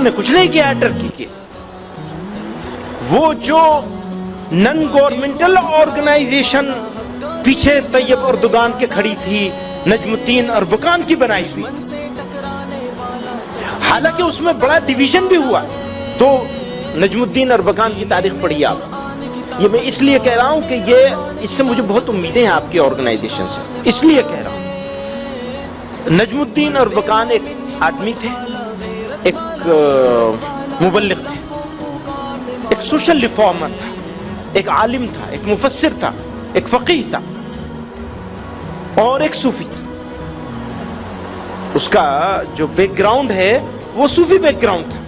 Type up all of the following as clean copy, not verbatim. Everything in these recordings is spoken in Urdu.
نے کچھ نہیں کیا ہے ٹرکی کے. وہ جو نن گورنمنٹل آرگنائزیشن پیچھے طیب اردگان کے کھڑی تھی نجم الدین اربکان کی بنائی ہوئی, حالانکہ اس میں بڑا ڈویژن بھی ہوا. تو نجم الدین اربکان کی تاریخ پڑھیے آپ. یہ میں اس لیے کہہ رہا ہوں کہ اس سے مجھے بہت امیدیں ہیں آپ کی آرگنائزیشن سے, اس لیے کہہ رہا ہوں. نجم الدین اربکان ایک آدمی تھے, ایک مبلغ تھے, ایک سوشل ریفارمر تھا, ایک عالم تھا, ایک مفسر تھا, ایک فقیہ تھا اور ایک صوفی تھا. اس کا جو بیک گراؤنڈ ہے وہ صوفی بیک گراؤنڈ تھا.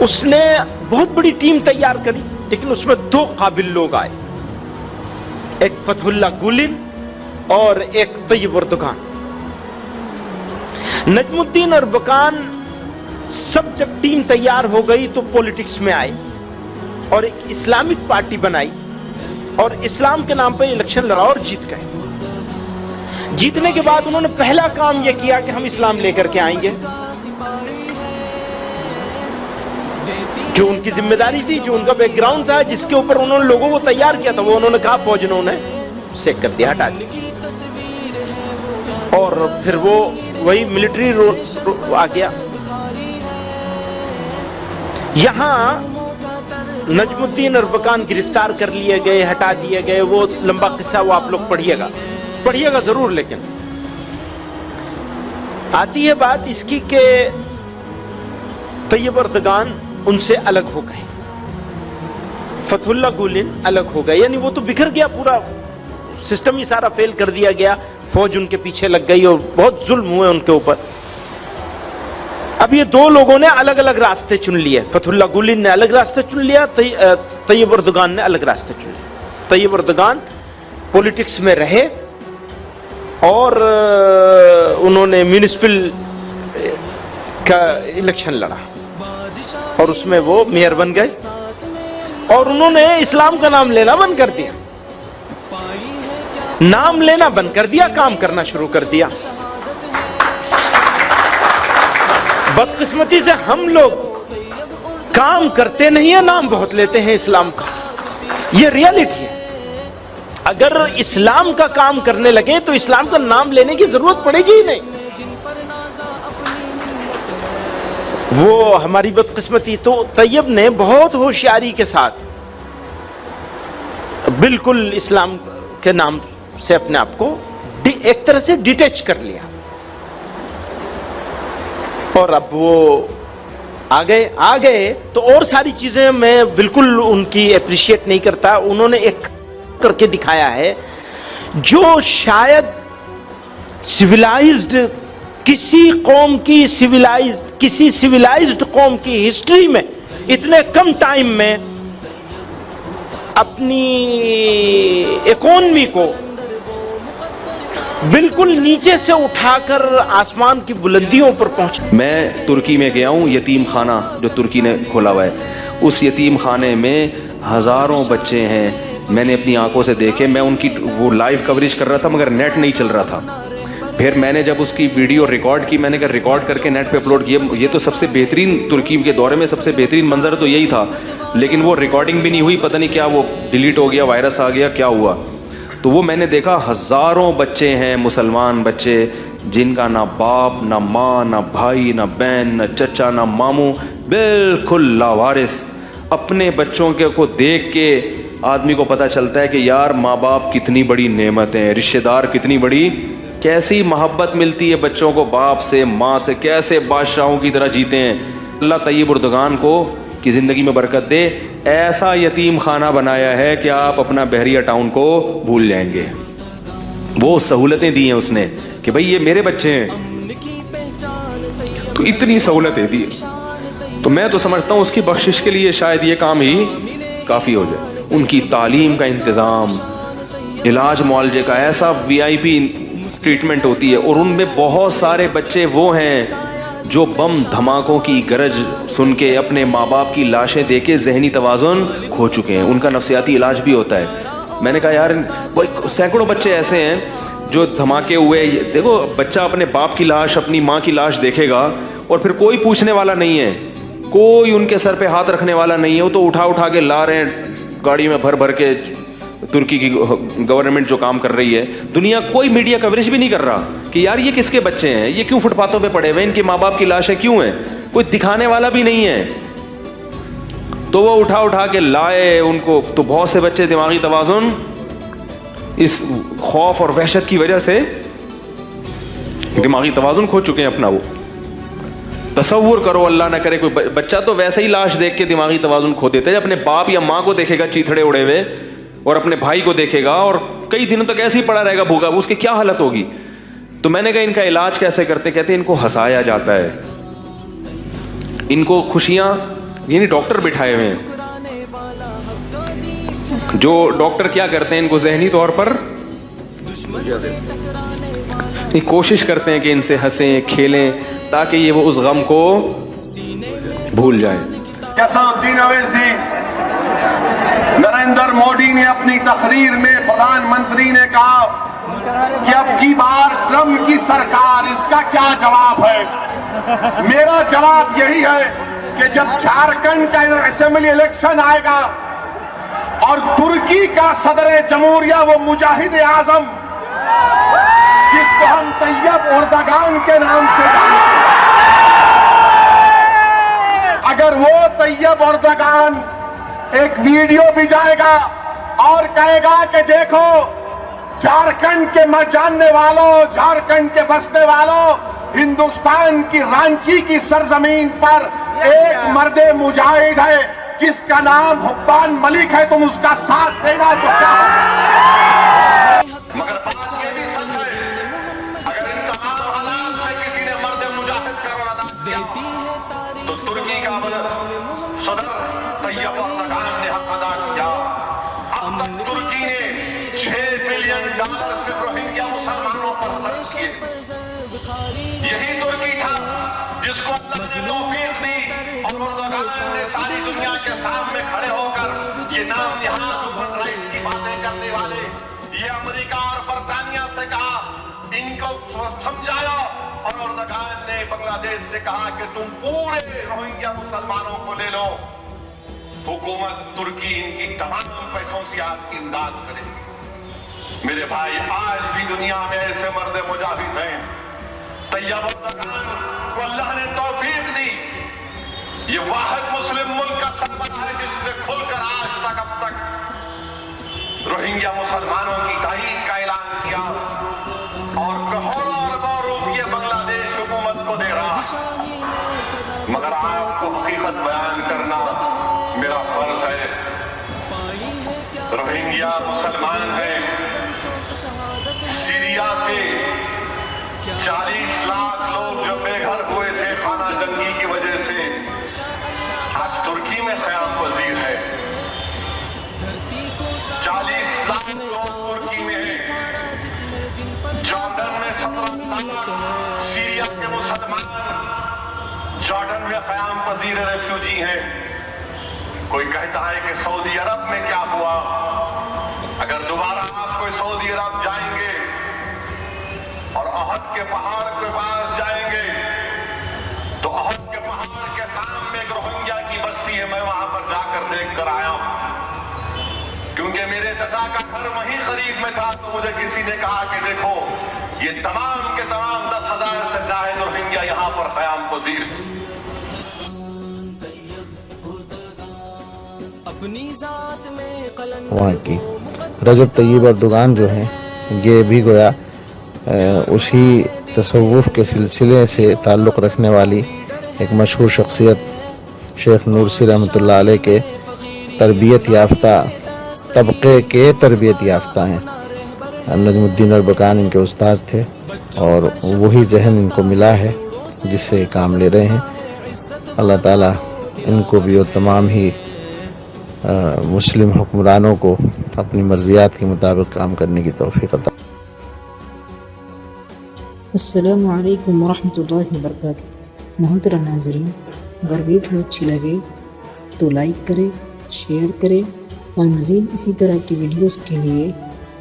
اس نے بہت بڑی ٹیم تیار کری, لیکن اس میں دو قابل لوگ آئے, ایک فتح اللہ گولن اور ایک طیب اردگان. نجم الدین اربکان سب جب ٹیم تیار ہو گئی تو پولیٹکس میں آئے اور ایک اسلامک پارٹی بنائی اور اسلام کے نام پہ الیکشن لڑا اور جیت گئے. جیتنے کے بعد انہوں نے پہلا کام یہ کیا کہ ہم اسلام لے کر کے آئیں گے. جو ان کی ذمہ داری تھی, جو ان کا بیک گراؤنڈ تھا, جس کے اوپر انہوں نے لوگوں کو تیار کیا تھا, وہ انہوں نے کہا فوج نے انہیں سیک کر دیا, ہٹا دیا. اور پھر وہ وہی ملٹری آ گیا. یہاں نجم الدین اربکان گرفتار کر لیے گئے, ہٹا دیے گئے. وہ لمبا قصہ, وہ آپ لوگ پڑھیے گا ضرور. لیکن آتی ہے بات اس کی کہ طیب اردگان ان سے الگ ہو گئے, فتح اللہ گولن الگ ہو گئے. یعنی وہ تو بکھر گیا, پورا سسٹم ہی سارا فیل کر دیا گیا. فوج ان کے پیچھے لگ گئی اور بہت ظلم ہوئے ان کے اوپر. اب یہ دو لوگوں نے الگ الگ راستے چن لیے. فتح اللہ گولن نے الگ راستے چن لیا, طیب اردگان نے الگ راستے چن لیا. طیب اردگان پولیٹکس میں رہے اور انہوں نے میونسپل کا الیکشن لڑا اور اس میں وہ میئر بن گئے اور انہوں نے اسلام کا نام لینا بند کر دیا. نام لینا بند کر دیا, کام کرنا شروع کر دیا. بدقسمتی سے ہم لوگ کام کرتے نہیں ہیں, نام بہت لیتے ہیں اسلام کا. یہ ریالٹی ہے. اگر اسلام کا کام کرنے لگے تو اسلام کا نام لینے کی ضرورت پڑے گی ہی نہیں. وہ ہماری بدقسمتی. تو طیب نے بہت ہوشیاری کے ساتھ بالکل اسلام کے نام سے اپنے آپ کو ایک طرح سے ڈیٹیچ کر لیا. اور اب وہ آ گئے تو اور ساری چیزیں میں بالکل ان کی اپریشیٹ نہیں کرتا. انہوں نے ایک کر کے دکھایا ہے جو شاید سویلائزڈ کسی قوم کی کسی سویلائزڈ قوم کی ہسٹری میں اتنے کم ٹائم میں اپنی اکانومی کو بالکل نیچے سے اٹھا کر آسمان کی بلندیوں پر پہنچا. میں ترکی میں گیا ہوں, یتیم خانہ جو ترکی نے کھولا ہوا ہے, اس یتیم خانے میں ہزاروں بچے ہیں. میں نے اپنی آنکھوں سے دیکھے. میں ان کی وہ لائیو کوریج کر رہا تھا مگر نیٹ نہیں چل رہا تھا. پھر میں نے جب اس کی ویڈیو ریکارڈ کی, میں نے کہا ریکارڈ کر کے نیٹ پہ اپلوڈ کیا. یہ تو سب سے بہترین, ترکی کے دورے میں سب سے بہترین منظر تو یہی تھا, لیکن وہ ریکارڈنگ بھی نہیں ہوئی. پتہ نہیں کیا وہ ڈیلیٹ ہو گیا, وائرس آ گیا, کیا ہوا. تو وہ میں نے دیکھا ہزاروں بچے ہیں, مسلمان بچے, جن کا نہ باپ نہ ماں نہ بھائی نہ بہن نہ چچا نہ ماموں, بالکل لاوارث. اپنے بچوں کو دیکھ کے آدمی کو پتہ چلتا ہے کہ یار ماں باپ کتنی بڑی نعمت ہیں, رشتہ دار کتنی بڑی, کیسی محبت ملتی ہے بچوں کو باپ سے ماں سے, کیسے بادشاہوں کی طرح جیتے ہیں. اللہ طیب اردگان کو کی زندگی میں برکت دے. ایسا یتیم خانہ بنایا ہے کہ آپ اپنا بحریہ ٹاؤن کو بھول جائیں گے. وہ سہولتیں دی ہیں اس نے کہ بھئی یہ میرے بچے ہیں, تو اتنی سہولتیں دی. تو میں تو سمجھتا ہوں اس کی بخشش کے لیے شاید یہ کام ہی کافی ہو جائے. ان کی تعلیم کا انتظام, علاج معالجے کا, ایسا VIP ٹریٹمنٹ ہوتی ہے. اور ان میں بہت سارے بچے وہ ہیں جو بم دھماکوں کی گرج سن کے اپنے ماں باپ کی لاشیں دیکھ کے ذہنی توازن کھو چکے ہیں. ان کا نفسیاتی علاج بھی ہوتا ہے. میں نے کہا یار سینکڑوں بچے ایسے ہیں جو دھماکے ہوئے. دیکھو بچہ اپنے باپ کی لاش, اپنی ماں کی لاش دیکھے گا, اور پھر کوئی پوچھنے والا نہیں ہے, کوئی ان کے سر پہ ہاتھ رکھنے والا نہیں ہے, وہ تو اٹھا کے لا رہے ہیں گاڑی میں بھر کے. ترکی کی گورنمنٹ جو کام کر رہی ہے, دنیا کوئی میڈیا کوریج بھی نہیں کر رہا کہ یار یہ کس کے بچے ہیں, یہ کیوں فٹ پاتھوں پہ پڑے ہوئے, ان کے ماں باپ کی لاشیں کیوں ہیں, کوئی دکھانے والا بھی نہیں ہے. تو وہ اٹھا کے لائے ان کو. تو بہت سے بچے دماغی توازن اس خوف اور وحشت کی وجہ سے دماغی توازن کھو چکے ہیں اپنا. وہ تصور کرو, اللہ نہ کرے کوئی بچہ تو ویسے ہی لاش دیکھ کے دماغی توازن کھو دیتا ہے, اپنے باپ یا ماں کو دیکھے گا چیتھڑے اڑے ہوئے اور اپنے بھائی کو دیکھے گا اور کئی دنوں تک ایسے ہی پڑا رہے گا بھوکا, اس کی کیا حالت ہوگی. تو میں نے کہا ان کا علاج کیسے کرتے, کہتے ہیں ان کو ہنسایا جاتا ہے, ان کو خوشیاں, یعنی ڈاکٹر بٹھائے ہوئے ہیں جو ڈاکٹر کیا کرتے ہیں ان کو ذہنی طور پر کوشش کرتے ہیں کہ ان سے ہنسیں کھیلیں تاکہ یہ وہ اس غم کو بھول جائیں. اسدالدین اویسی, نریندر مودی نے اپنی تقریر میں پردھان منتری نے کہا کہ اب کی بار ٹرمپ کی سرکار, اس کا کیا جواب ہے. میرا جواب یہی ہے کہ جب جھارکھنڈ کا اسمبلی الیکشن آئے گا اور ترکی کا صدر جمہوریہ وہ مجاہد اعظم جس کو ہم طیب اردگان کے نام سے جانتے ہیں, اگر وہ طیب اردگان ایک ویڈیو بھی جائے گا اور کہے گا کہ دیکھو جھارکھنڈ کے جاننے والوں, جھارکھنڈ کے بسنے والوں, ہندوستان کی رانچی کی سرزمین پر ایک مرد مجاہد ہے جس کا نام حبان ملک ہے, تم اس کا ساتھ دینا تو کیا ہے. مگر بات یہ بھی سچ ہے, اگر ان تمام حالات میں کسی نے مرد مجاہد کا رول ادا کیا تو ترکی کا صدر طیب اردگان نے حق ادا کیا. اب تک ترکی نے $6 بلین صرف روہنگیا مسلمانوں پر خرچ کیے. یہی ترکی تھا جس کو اللہ نے توفیق دی اور اردگان نے ساری دنیا کے سامنے کھڑے ہو کر یہ نام نہاد ہیومن رائٹس کی باتیں کرنے والے, یہ امریکہ اور برطانیہ سے کہا, ان کو سمجھایا, اور اردگان نے بنگلہ دیش سے کہا کہ تم پورے روہنگیا مسلمانوں کو لے لو. حکومت ترکی ان کی تمام پیسوں سے آپ کی امداد کرے گی. میرے بھائی, آج بھی دنیا میں ایسے مرد مجاہد ہیں. طیب اردگان کو اللہ نے توفیق دی, یہ واحد مسلم ملک کا سربراہ ہے جس نے کھل کر آج تک اب تک روہنگیا مسلمانوں کی تائید کا اعلان کیا, اور کروڑوں اربوں روپیے بنگلہ دیش حکومت کو دے رہا. مگر آپ کو حقیقت بیان کرنا میرا فرض ہے. روہنگیا مسلمان ہیں, سیریا سے 40 لاکھ لوگ جو بے گھر ہوئے تھے خانہ جنگی کی وجہ سے, آج ترکی میں قیام پذیر ہے. 40 لاکھ لوگ ترکی میں ہیں, جارڈن میں 17 لاکھ سیریا کے مسلمان جارڈن میں قیام پذیر ریفیوجی ہیں. کوئی کہتا ہے کہ سعودی عرب میں کیا ہوا. اگر دوبارہ آپ کوئی سعودی عرب جائیں گے اور احد کے پہاڑ کے پاس جائیں گے تو احد کے پہاڑ کے سامنے ایک روہنگیا کی بستی ہے. میں وہاں پر جا کر دیکھ کر آیا ہوں کیونکہ میرے چچا کا گھر وہیں قریب میں تھا. تو مجھے کسی نے کہا کہ دیکھو یہ تمام کے تمام 10,000 سے زائد روہنگیا یہاں پر قیام پذیر ہیں. وہاں کی رجب طیب اردگان جو ہیں یہ بھی گویا اسی تصوف کے سلسلے سے تعلق رکھنے والی ایک مشہور شخصیت شیخ نورسی رحمۃ اللہ علیہ کے تربیت یافتہ طبقے کے تربیت یافتہ ہیں. نجم الدین اربکان ان کے استاذ تھے اور وہی ذہن ان کو ملا ہے جس سے یہ کام لے رہے ہیں. اللہ تعالیٰ ان کو بھی اور تمام ہی مسلم حکمرانوں کو اپنی مرضیات کے مطابق کام کرنے کی توفیق عطا. السلام علیکم ورحمۃ اللہ وبرکاتہ. محترم ناظرین, اگر ویڈیو اچھی لگے تو لائک کریں, شیئر کریں اور مزید اسی طرح کی ویڈیوز کے لیے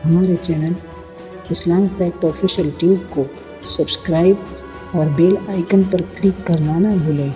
ہمارے چینل اسلام فیکٹ آفیشیل ٹیوب کو سبسکرائب اور بیل آئیکن پر کلک کرنا نہ بھولیں۔